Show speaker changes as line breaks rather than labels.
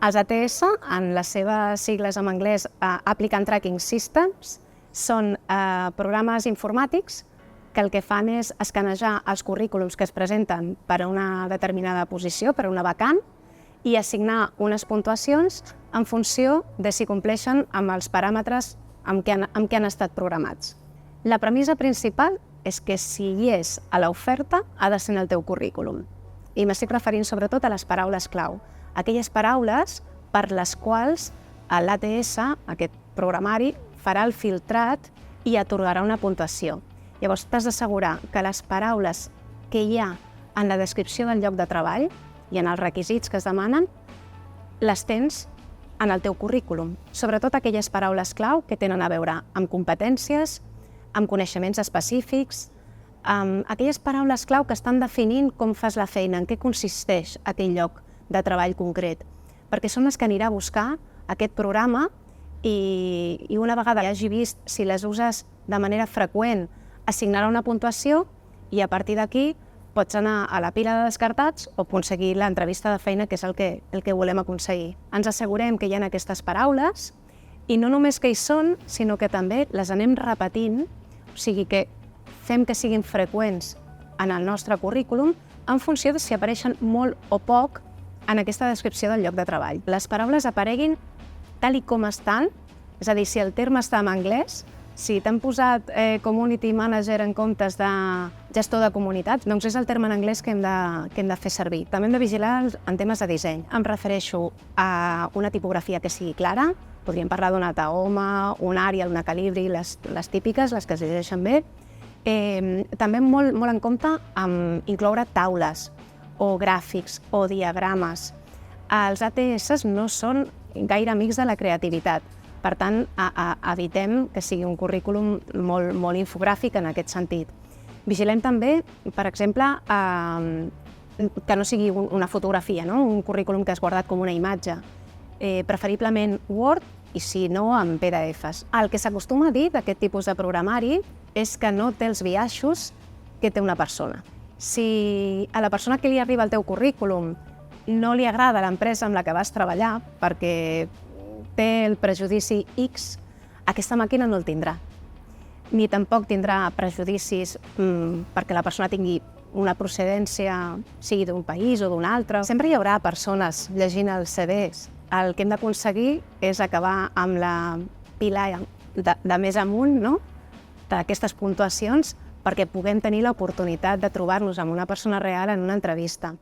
Els ATS, en les seves sigles en anglès, Applicant Tracking Systems, són programes informàtics que el que fan és escanejar els currículums que es presenten per a una determinada posició, per a una vacant, i assignar unes puntuacions en funció de si compleixen amb els paràmetres amb què han estat programats. La premissa principal és que si hi és a l'oferta, ha de ser en el teu currículum. I m'estic referint sobretot a les paraules clau, aquelles paraules per les quals l'ATS, aquest programari, farà el filtrat i atorgarà una puntuació. Llavors, t'has d'assegurar que les paraules que hi ha en la descripció del lloc de treball i en els requisits que es demanen, les tens en el teu currículum. Sobretot aquelles paraules clau que tenen a veure amb competències, amb coneixements específics, amb aquelles paraules clau que estan definint com fas la feina, en què consisteix aquell lloc de treball concret, perquè són les que anirà a buscar aquest programa i una vegada que hagi vist si les uses de manera freqüent, assignarà una puntuació i a partir d'aquí pots anar a la pila de descartats o aconseguir l'entrevista de feina, que és el que volem aconseguir. Ens assegurem que hi ha aquestes paraules i no només que hi són, sinó que també les anem repetint, o sigui que fem que siguin freqüents en el nostre currículum en funció de si apareixen molt o poc en aquesta descripció del lloc de treball. Les paraules apareguin tal i com estan, és a dir, si el terme està en anglès, si t'han posat Community Manager en comptes de gestor de comunitat, doncs és el terme en anglès que hem de fer servir. També hem de vigilar en temes de disseny. Em refereixo a una tipografia que sigui clara, podríem parlar d'una Tahoma, un Arial, una Calibri, les típiques, les que es llegeixen bé. També molt en compte amb incloure taules o gràfics o diagrames. Els ATS no són gaire amics de la creativitat. Per tant, evitem que sigui un currículum molt infogràfic en aquest sentit. Vigilem també, per exemple, que no sigui una fotografia, un currículum que has guardat com una imatge, preferiblement Word i, si no, en PDFs. El que s'acostuma a dir d'aquest tipus de programari és que no té els biaixos que té una persona. Si a la persona que li arriba el teu currículum no li agrada l'empresa amb la que vas treballar perquè té el prejudici X, aquesta màquina no el tindrà. Ni tampoc tindrà prejudicis perquè la persona tingui una procedència, sigui d'un país o d'un altre. Sempre hi haurà persones llegint els CVs. El que hem d'aconseguir és acabar amb la pila de més amunt, d'aquestes puntuacions, perquè puguem tenir l'oportunitat de trobar-nos amb una persona real en una entrevista.